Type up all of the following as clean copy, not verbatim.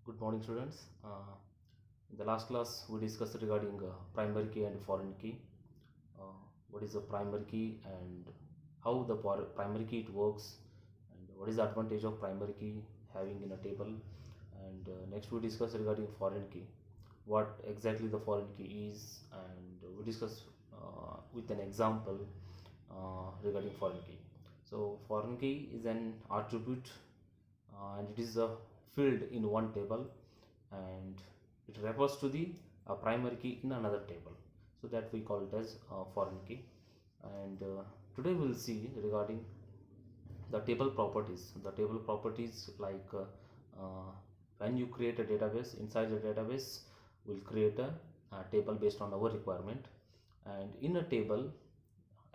Good morning, students. In the last class, we discussed regarding primary key and foreign key. Uh, what is the primary key and how the primary key it works, and what is the advantage of primary key having in a table. And next, we discuss regarding foreign key, what exactly the foreign key is, and we discuss with an example regarding foreign key. So, foreign key is an attribute and it is a field in one table, and it refers to the primary key in another table, so that we call it as foreign key. And today we'll see regarding the table properties. The table properties like uh, when you create a database, inside the database we'll create a table based on our requirement. And in a table,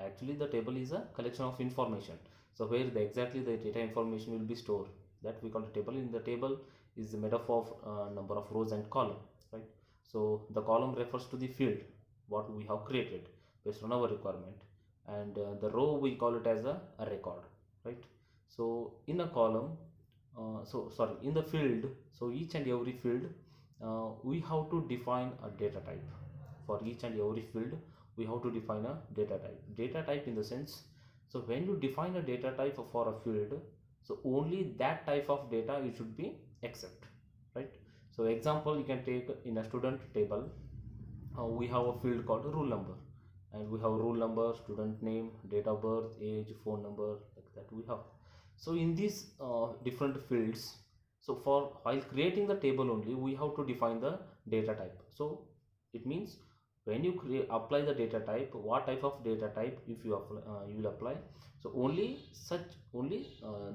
actually the table is a collection of information, so where exactly the data information will be stored, that we call a table. In the table is made up of number of rows and column, right? So the column refers to the field what we have created based on our requirement, and the row we call it as a record, right? So in a column, in the field, so each and every field, we have to define a data type. For each and every field we have to define a data type in the sense, so when you define a data type for a field, so only that type of data you should be accept, right? So example, you can take in a student table, we have a field called roll number, and we have roll number, student name, date of birth, age, phone number, like that we have. So in these different fields, so for while creating the table only we have to define the data type. So it means when you apply the data type, what type of data type if you apply, you will apply, so only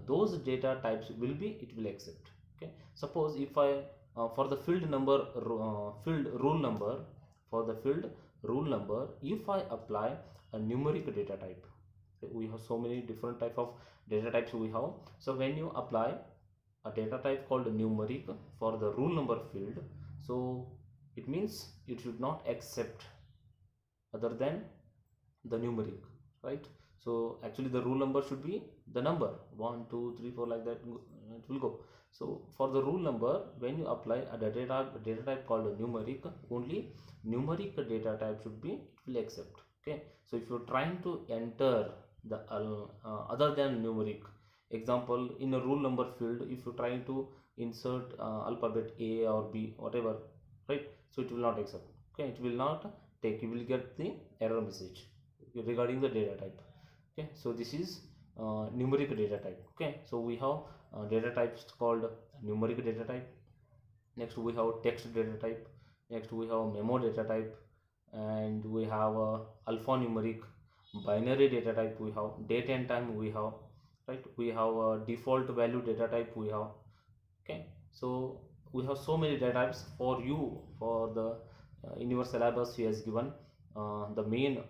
those data types will be, it will accept. Okay, suppose if I for the field number, field rule number, for the field rule number, if I apply a numeric data type, okay, we have so many different type of data types we have. So when you apply a data type called numeric for the rule number field, so it means it should not accept other than the numeric, right? So actually the rule number should be the number 1 2 3 4, like that it will go. So for the rule number, when you apply a data type called a numeric, only numeric data type should be, it will accept. Okay, so if you're trying to enter the other than numeric, example in a rule number field, if you're trying to insert alphabet A or B, whatever, right? So it will not accept. Okay, it will not take, you will get the error message regarding the data type. Okay, so this is numeric data type. Okay, so we have data types called numeric data type. Next we have text data type. Next we have memo data type, and we have alphanumeric, binary data type, we have date and time, we have, right? We have default value data type, we have. Okay, so we have so many data types for you. For the in your syllabus he has given the main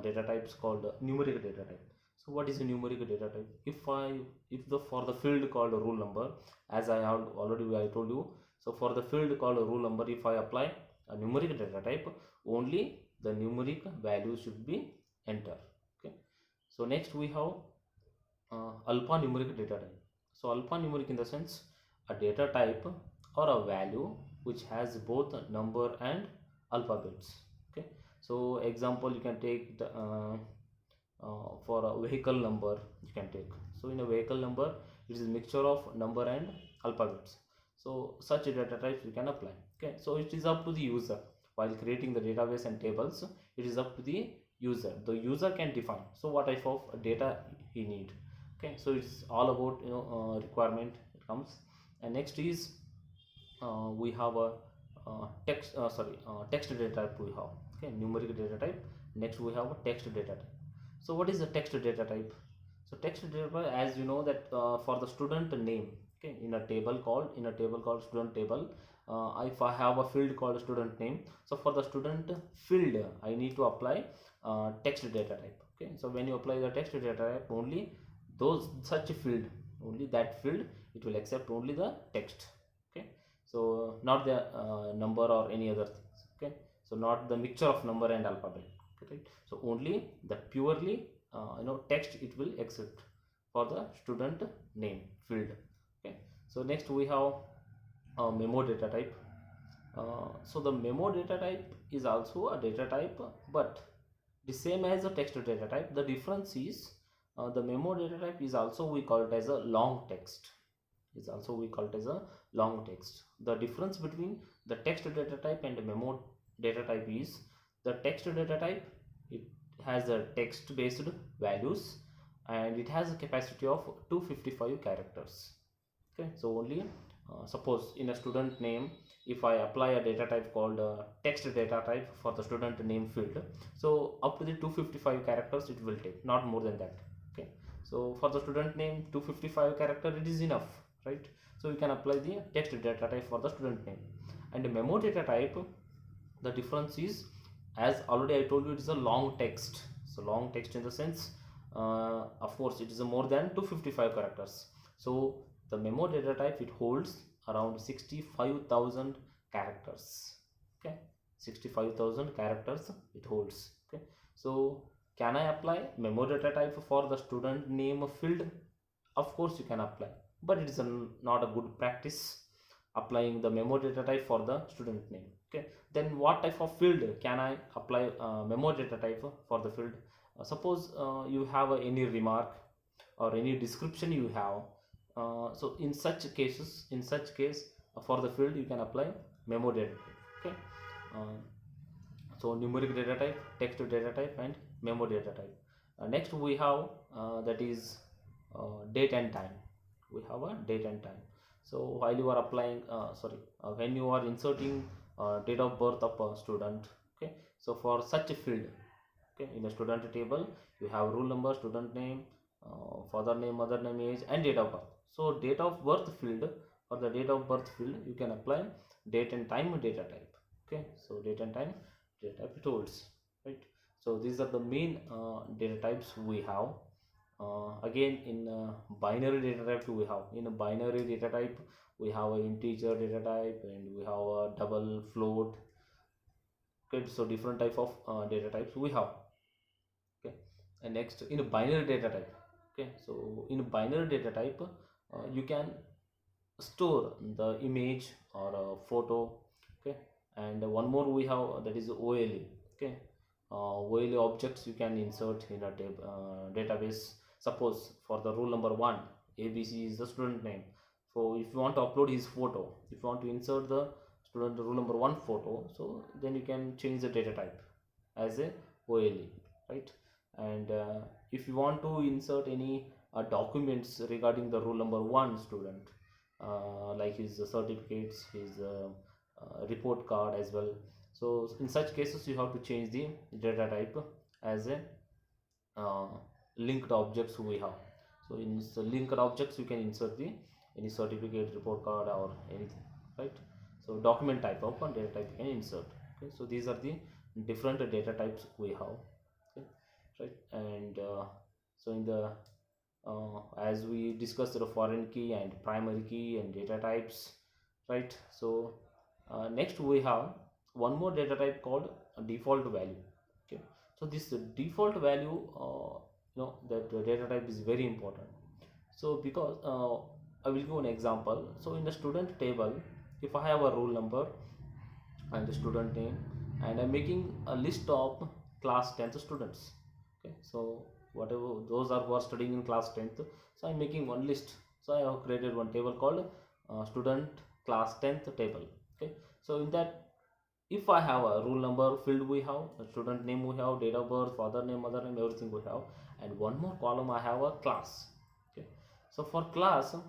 data types called numeric data type. So what is a numeric data type? If the for the field called rule number, as I have already I told you, so for the field called rule number, if I apply a numeric data type, only the numeric value should be entered. Okay, so next we have alphanumeric data type. So alphanumeric in the sense, a data type or a value which has both number and alphabets. Okay, so example, you can take the for a vehicle number, you can take. So in a vehicle number, it is a mixture of number and alphabets. So such data types we can apply. Okay, so it is up to the user while creating the database and tables. It is up to the user. The user can define so what type of data he need. Okay, so it's all about requirement it comes. And next is we have a text data type we have. Okay, numeric data type. Next we have a text data type. So what is the text data type? So text data type, as you know that for the student name, okay, in a table called student table, if I have a field called student name, so for the student field I need to apply text data type. Okay, so when you apply the text data type, only those such field, only that field it will accept only the text. Okay, so not the number or any other things. Okay, so not the mixture of number and alphabet. Okay, right? So only the purely text it will accept for the student name field. Okay, so next we have memo data type. So the memo data type is also a data type, but the same as the text data type. The difference is the memo data type is also we call it as a long text. Is also we call it as a long text. The difference between the text data type and the memo data type is the text data type, it has a text based values and it has a capacity of 255 characters. Okay, so only suppose in a student name, if I apply a data type called text data type for the student name field, so up to the 255 characters it will take, not more than that. Okay, so for the student name 255 character it is enough, right? So you can apply the text data type for the student name. And the memo data type, the difference is, as already I told you, it is a long text. So long text in the sense, of course it is a more than 255 characters. So the memo data type, it holds around 65,000 characters. Okay, 65,000 characters it holds. Okay, so can I apply memo data type for the student name field? Of course you can apply, but it is not a good practice applying the memo data type for the student name. Okay, then what type of field can I apply memo data type for the field? Suppose you have any remark or any description you have, so in such cases, in such case, for the field you can apply memo data type. Okay, uh, so numeric data type, text data type and memo data type. Next we have that is date and time. We have a date and time. So while you are applying when you are inserting date of birth of a student, okay, so for such a field, okay, in a student table you have roll number, student name, father name, mother name, age and date of birth. So date of birth field, for the date of birth field you can apply date and time data type. Okay, so date and time data type it holds, right? So these are the main data types we have. Again in binary data type we have, in a binary data type we have an integer data type and we have a double float. Okay, so different type of data types we have. Okay, and next in a binary data type, okay, so in a binary data type you can store the image or a photo. Okay, and one more we have, that is OLE. Okay, OLE objects you can insert in a database. Suppose for the rule number 1, ABC is the student name. So if you want to upload his photo, if you want to insert the student rule number 1 photo, so then you can change the data type as a OLE, right? And if you want to insert any documents regarding the rule number 1 student, like his certificates, his report card as well. So in such cases you have to change the data type as a uh, linked objects we have. So in the linked objects you can insert the any certificate, report card or anything, right? So document type of one data type you can insert. Okay, so these are the different data types we have. Okay, right? And so in the as we discussed the foreign key and primary key and data types, right? So next we have one more data type called a default value. Okay, so this default value, that data type is very important. So because I will give an example. So in the student table, if I have a roll number and the student name, and I'm making a list of class 10th students. Okay, so whatever those are who are studying in class 10th, so I'm making one list. So I have created one table called student class 10th table. Okay, so in that, if I have a roll number field, we have a student name, we have date of birth, father name, mother name, everything we have, and one more column I have a class. Okay, so for class, so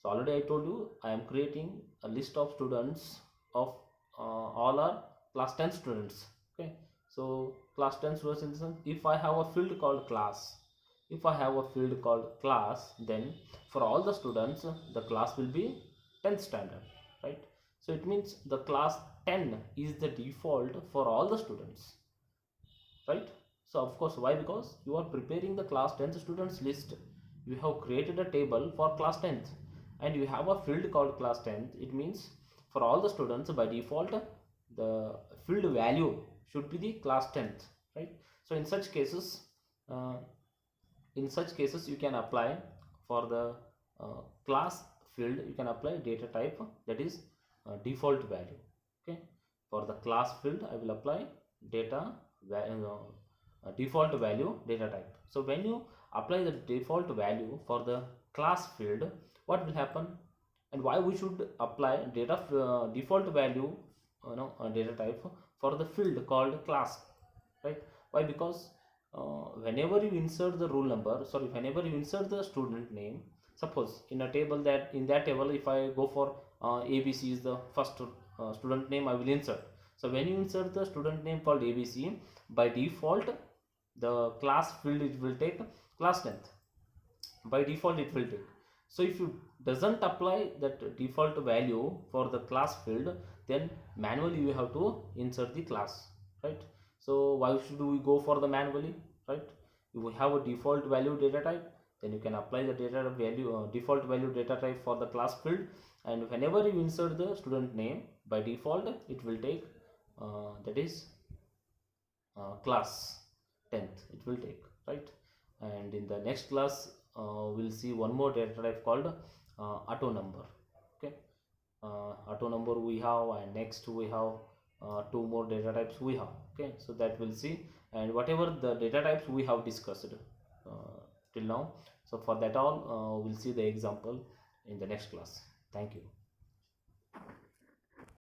already I told you I am creating a list of students of all are class 10 students. Okay, so class 10 students, in the sense, if I have a field called class, if I have a field called class, then for all the students the class will be 10th standard, right? So it means the class 10 is the default for all the students, right? So of course, why? Because you are preparing the class 10th students list. You have created a table for class 10th and you have a field called class 10th. It means for all the students by default the field value should be the class 10th, right? So uh, in such cases you can apply for the class field, you can apply data type, that is default value. Okay, for the class field I will apply data default value data type. So when you apply the default value for the class field, what will happen, and why we should apply default value data type for the field called class, right? Why? Because whenever you insert the roll number, sorry, whenever you insert the student name, suppose in a table, that in that table if I go for ABC is the first student name I will insert. So when you insert the student name called ABC, by default the class field it will take class length. By default it will take. So if you doesn't apply that default value for the class field, then manually you have to insert the class, right? So why should we go for the manually, right? If we have a default value data type, then you can apply the data value default value data type for the class field, and whenever you insert the student name, by default it will take that is class 10th it will take, right? And in the next class we'll see one more data type called auto number. Okay, auto number we have, and next we have two more data types we have. Okay, so that we'll see, and whatever the data types we have discussed till now, so for that all we'll see the example in the next class. Thank you.